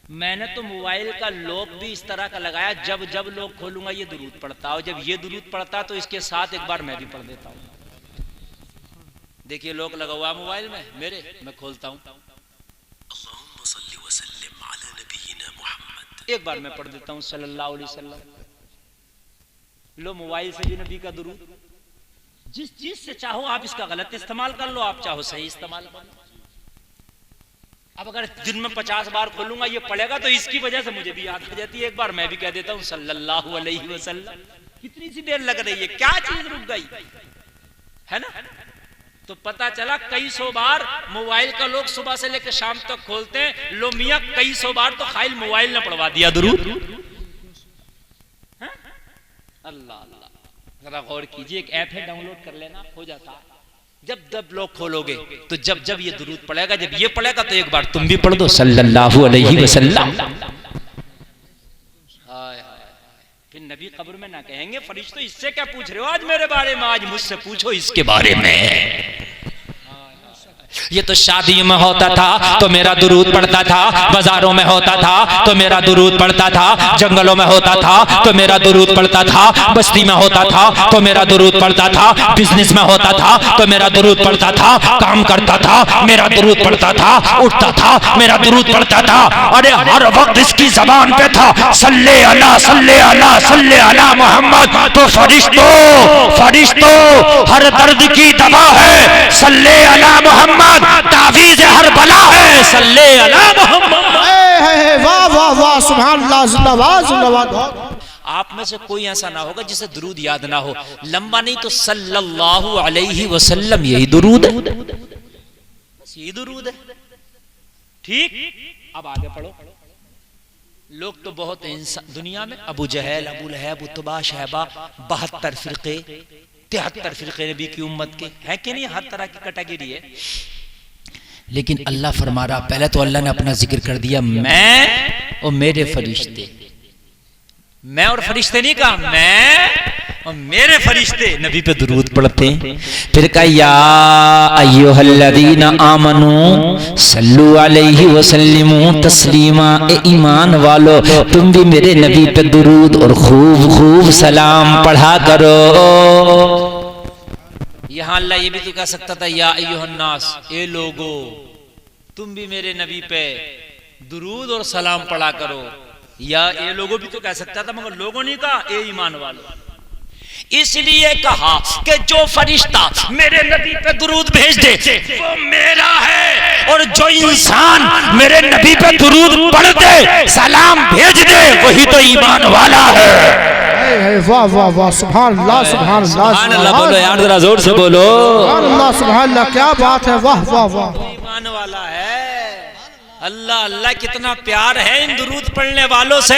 मैंने तो मोबाइल का लॉक भी इस तरह का लगाया, जब जब लॉक खोलूंगा ये दुरूद पढ़ता, और जब ये दुरूद पढ़ता तो इसके साथ एक बार मैं भी पढ़ देता हूँ। देखिए लॉक लगा हुआ मोबाइल में मेरे, मैं खोलता हूँ, एक बार मैं पढ़ देता हूँ सल्लल्लाहु अलैहि वसल्लम। लो मोबाइल से भी नबी का दुरूद, जिस चीज से चाहो आप इसका गलत इस्तेमाल कर लो, आप चाहो सही इस्तेमाल कर लो। अब अगर दिन में 50 बार खोलूंगा ये पड़ेगा तो इसकी वजह से मुझे भी याद आ जाती है, एक बार मैं भी कह देता हूँ सल्लल्लाहु अलैहि वसल्लम। कितनी सी देर लग रही है, क्या चीज रुक गई है ना। तो पता चला कई सौ बार मोबाइल का लोग सुबह से लेकर शाम तक खोलते हैं। लो मियां कई सौ बार तो खाइल मोबाइल ने पढ़वा दिया दुरूद। अल्लाह अल्लाह, जरा गौर कीजिए, एक ऐप है डाउनलोड कर लेना, हो जाता है। जब जब लोग खोलोगे तो जब जब ये दुरूद पढ़ेगा, जब ये पढ़ेगा तो एक बार तुम भी पढ़ दो सल्लल्लाहु अलैहि वसल्लम। फिर नबी कब्र में ना कहेंगे फरिश्तों इससे क्या पूछ रहे हो आज मेरे बारे में, आज मुझसे पूछो इसके बारे में। ये तो शादी में होता था तो मेरा दुरूद पढ़ता था, बाजारों में होता था तो मेरा दुरूद पढ़ता था, जंगलों में होता था तो मेरा दुरूद पढ़ता था, बस्ती में होता था तो मेरा दुरूद पढ़ता था, बिजनेस में होता था तो मेरा दुरूद पढ़ता था, काम करता था मेरा दुरूद पढ़ता था, उठता था मेरा दुरूद पढ़ता था। अरे हर वक्त इसकी जबान पे था सल्ले अला सल्ले अला सल्ले अला मोहम्मद। तो फरिश्तों हर दर्द की दवा है सल्ले अला मोहम्मद, तावीज़ हर बला है सल्ले अला मोहम्मद। वाह वाह वाह, सुभान अल्लाह, जिंदाबाद जिंदाबाद। आप में से कोई ऐसा ना होगा जिसे दुरूद याद ना हो, लंबा नहीं तो सल्लल्लाहु अलैहि वसल्लम, यही दुरूद है, यही दुरूद है। ठीक, अब आगे पढ़ो। लोग तो बहुत इंसान दुनिया में, अबू जहल, अबू लहब, उतबा, शहबा, 72 फिरके, 73 फिरके नबी की उम्मत के हैं कि नहीं, हर तरह की कैटेगरी है। लेकिन अल्लाह फरमा रहा, पहले तो अल्लाह ने अपना जिक्र कर दिया, मैं और मेरे फरिश्ते। मैं और फरिश्ते नहीं कहा, मैं और मेरे फरिश्ते नबी पे दुरूद पढ़ते हैं। फिर कहा या अय्युहल्लज़ीना आमनू सल्लु अलैहि वसल्लिमू तस्लीमा, ए ईमान वालो तुम भी मेरे नबी पे दुरूद और खूब खूब सलाम पढ़ा करो। यहां अल्लाह ये भी तो कह सकता था या अय्युहन्नास, ए लोगो तुम भी मेरे नबी पे दुरूद और सलाम पढ़ा करो। या ए लोगो भी तो कह सकता था, मगर लोगों ने कहा ए ईमान वालों। इसलिए कहा कि जो फरिश्ता मेरे नबी पे दुरूद भेज दे वो मेरा है, और जो इंसान मेरे नबी पे दुरूद पढ़ दे, सलाम भेज दे, वही तो ईमान वाला है। वाह वाह वाह, सुभान अल्लाह सुभान अल्लाह, सुभान अल्लाह बोलो यार, जरा जोर से बोलो सुभान अल्लाह सुभान अल्लाह, क्या बात है, वाह वाह वाह, ईमान वाला है। अल्लाह अल्लाह कितना प्यार है इन दुरूद पढ़ने वालों से।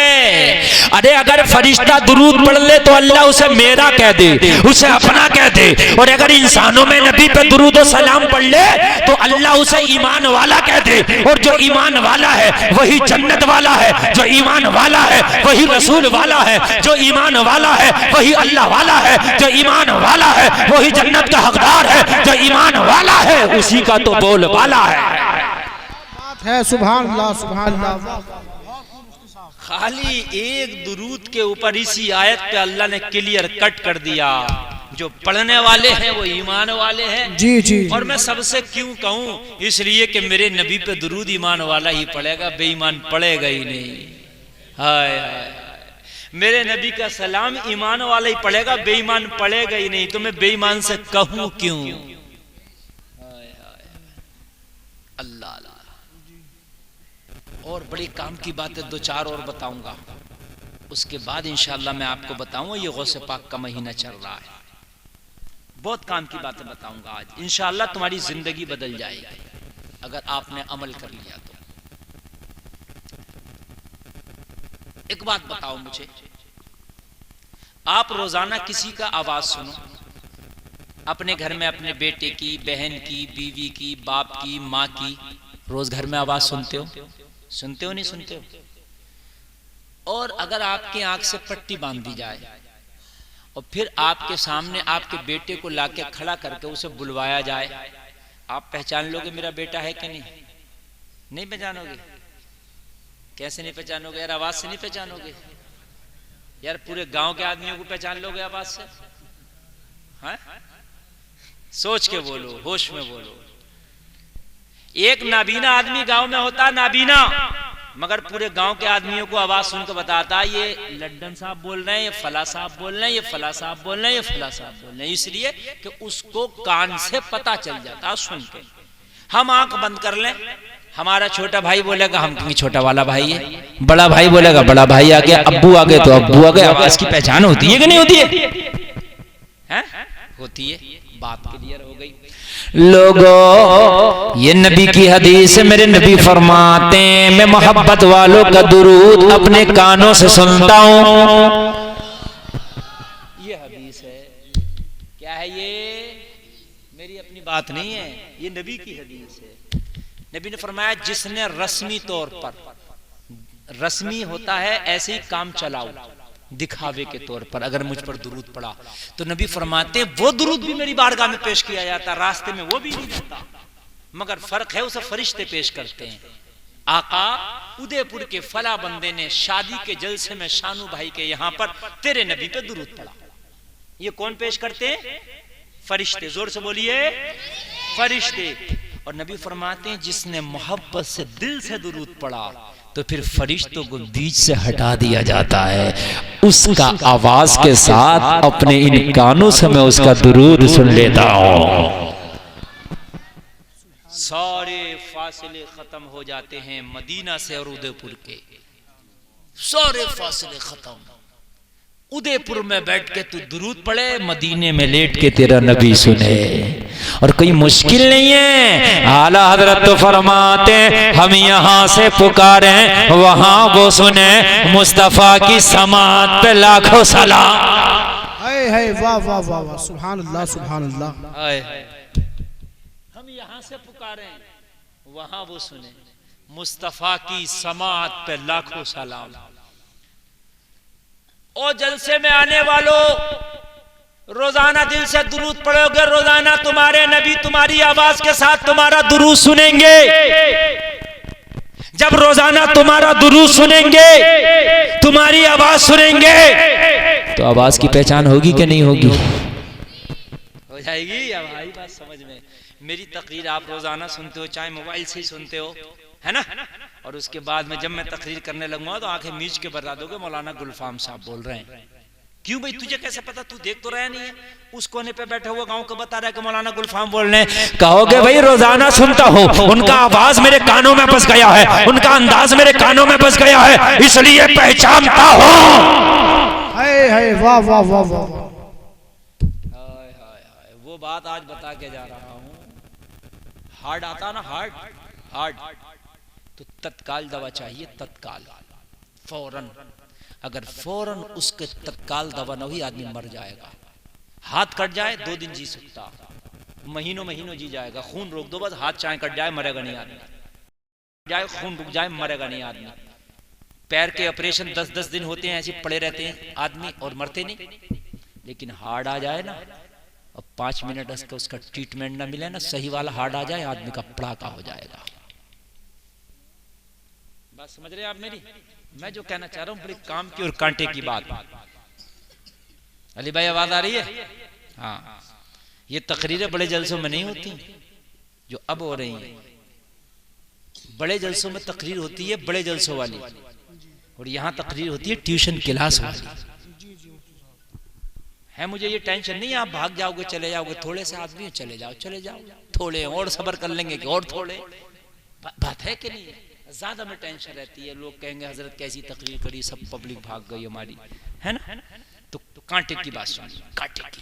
अरे अगर फरिश्ता दुरूद पढ़ ले तो अल्लाह उसे मेरा कह दे, उसे अपना कह दे, और अगर इंसानों में नबी पे दुरूद और सलाम पढ़ ले तो अल्लाह उसे ईमान वाला कह दे, और जो ईमान वाला है वही जन्नत वाला है, जो ईमान वाला है वही रसूल वाला है, जो ईमान वाला है वही अल्लाह वाला है, जो ईमान वाला है वही जन्नत का हकदार है, जो ईमान वाला है उसी का तो बोल वाला है। सुभान अल्लाह सुभान अल्लाह। खाली एक दुरूद के ऊपर इसी आयत पे अल्लाह ने क्लियर कट कर दिया, जो पढ़ने वाले हैं वो ईमान वाले हैं। जी जी। और मैं सबसे क्यों कहूं, इसलिए कि मेरे नबी पे दुरूद ईमान वाला ही पढ़ेगा, बेईमान पढ़ेगा ही नहीं। हाय हाय, मेरे नबी का सलाम ईमान वाला ही पढ़ेगा, बेईमान पढ़ेगा ही नहीं। तो मैं बेईमान से कहूं क्यों। अल्लाह, और बड़ी काम की बातें दो चार और बताऊंगा, उसके बाद इंशाअल्लाह मैं आपको बताऊंगा, ये गौसे पाक का महीना चल रहा है, बहुत काम की बातें बताऊंगा आज इंशाअल्लाह। तुम्हारी जिंदगी बदल जाएगी अगर आपने अमल कर लिया तो। एक बात बताओ मुझे, आप रोजाना किसी का आवाज सुनो, अपने घर में अपने बेटे की, बहन की, बीवी की, बाप की, माँ की, रोज घर में आवाज सुनते हो? सुनते हो नहीं सुनते हो? और अगर आपकी आंख से पट्टी बांध दी जाए और फिर आपके सामने आपके बेटे को लाके खड़ा करके उसे बुलवाया जाए, आप पहचान लोगे मेरा बेटा है कि नहीं? नहीं पहचानोगे? कैसे नहीं पहचानोगे यार? आवाज से नहीं पहचानोगे यार? पूरे गांव के आदमियों को पहचान लोगे आवाज से? हाँ? सोच के बोलो, होश में बोलो। एक नाबीना आदमी गांव में होता, नाबीना, मगर पूरे गांव के आदमियों को आवाज सुनकर बताता ये लड्डन साहब बोल रहे हैं, ये फला साहब बोल रहे हैं, ये फला साहब बोल रहे हैं, ये फला साहब बोल रहे हैं। इसलिए कि उसको कान से पता चल जाता सुन के। हम आंख बंद कर लें, हमारा छोटा भाई बोलेगा हम कहेंगे छोटा वाला भाई है, बड़ा भाई बोलेगा बड़ा भाई आ गया, अब्बू आ गए तो अब्बू आ गए। आवाज की पहचान होती है कि नहीं होती है? होती है। बात क्लियर हो गई लोगों? ये नबी की हदीस है, मेरे नबी फरमाते हैं मैं मोहब्बत वालों का दुरूद अपने कानों से सुनता हूं। ये हदीस है। क्या है ये? मेरी अपनी बात नहीं है, ये नबी की हदीस है। नबी ने फरमाया जिसने रस्मी तौर पर, रस्मी होता है ऐसे ही काम चलाओ, दिखावे के तौर पर अगर मुझ पर दुरूद पड़ा तो नबी फरमाते वो दुरूद भी मेरी बारगाह में पेश किया जाता, रास्ते में वो भी नहीं देता, मगर फर्क है उसे फरिश्ते पेश करते हैं। आका उदयपुर के फला बंदे ने शादी के जलसे में शानू भाई के यहां पर तेरे नबी पे दुरूद पड़ा। ये कौन पेश करते हैं? फरिश्ते। जोर से बोलिए, फरिश्ते। और नबी फरमाते हैं जिसने मोहब्बत से दिल से दुरूद पड़ा तो फिर फरिश्तों को बीच से हटा दिया जाता है, उसका आवाज के साथ अपने इन कानों से मैं उसका दुरूद सुन लेता हूं। सारे फासले खत्म हो जाते हैं मदीना से और उदयपुर के, सारे फासले खत्म। उदयपुर में बैठ के तू दुरूद पढ़े, मदीने में लेट के तेरा नबी सुने, और कोई मुश्किल नहीं है। आला हजरत तो फरमाते हम यहाँ से पुकारे वहां वो सुने, मुस्तफा की समात पे लाखों सलाम। है वाह वाह वाह वाह, सुभान अल्लाह सुभान अल्लाह। हम यहाँ से पुकारे वहां वो सुने, मुस्तफा की समात पे लाखों सलाम। और जलसे में आने वालों, रोजाना दिल से दुरूद पढ़ोगे, रोजाना तुम्हारे नबी तुम्हारी आवाज के साथ तुम्हारा दुरूद सुनेंगे। जब रोजाना तुम्हारा दुरूद सुनेंगे, तुम्हारी आवाज सुनेंगे, तो आवाज की पहचान होगी कि नहीं होगी? हो जाएगी। अब आई बात समझ में। मेरी तकरीर आप रोजाना सुनते हो, चाहे मोबाइल से ही सुनते हो, है ना? और उसके बाद में जब मैं तकरीर करने लगूंगा तो आंखें मीच के बता दोगे मौलाना गुलफाम साहब बोल रहे हैं। क्यों भाई, तुझे कैसे पता? तू देख तो रहा नहीं है। उस कोने पे बैठा हुआ गांव को बता रहा है कि मौलाना गुलफाम बोल रहे हैं। कहोगे भाई रोजाना सुनता हूं, उनका आवाज मेरे कानों में बस गया है, उनका अंदाज मेरे कानों में बस गया है, इसलिए पहचानता हूं। वाह वाह वाह वाह। वो बात आज बता के जा रहा हूं। हार्ट आता ना, हार्ट तो तत्काल दवा चाहिए, तत्काल, फौरन। अगर फौरन उसके तत्काल दवा न हुई आदमी मर जाएगा। हाथ कट जाए 2 दिन जी सकता, महीनों महीनों जी जाएगा। खून रोक दो बस, हाथ चाहे कट जाए मरेगा नहीं आदमी, जाए खून रुक जाए मरेगा नहीं आदमी। पैर के ऑपरेशन 10-10 दिन होते हैं, ऐसे पड़े रहते हैं आदमी और मरते नहीं। लेकिन हार्ट आ जाए ना और 5 मिनट उसका ट्रीटमेंट ना मिले ना, सही वाला हार्ट आ जाए, आदमी का पड़ाका हो जाएगा। बात समझ रहे हैं आप मेरी? मैं जो कहना चाह रहा हूं बड़ी काम की और कांटे की बात। अली भाई आवाज आ रही है? हाँ। ये तकरीरें बड़े जलसों में नहीं होती जो अब हो रही हैं। बड़े जलसों में तकरीर होती है बड़े जलसों वाली, और यहाँ तकरीर होती है ट्यूशन क्लास वाली। है मुझे ये टेंशन नहीं, आप भाग जाओगे चले जाओगे, थोड़े से आदमी चले जाओ, थोड़े और सब्र कर लेंगे कि और थोड़े। बात है कि नहीं है? ज्यादा में टेंशन रहती है, लोग कहेंगे हजरत कैसी तकरीर करी, सब पब्लिक भाग गई हमारी, है ना? तो कांटे की बात सुनिए, कांटे की।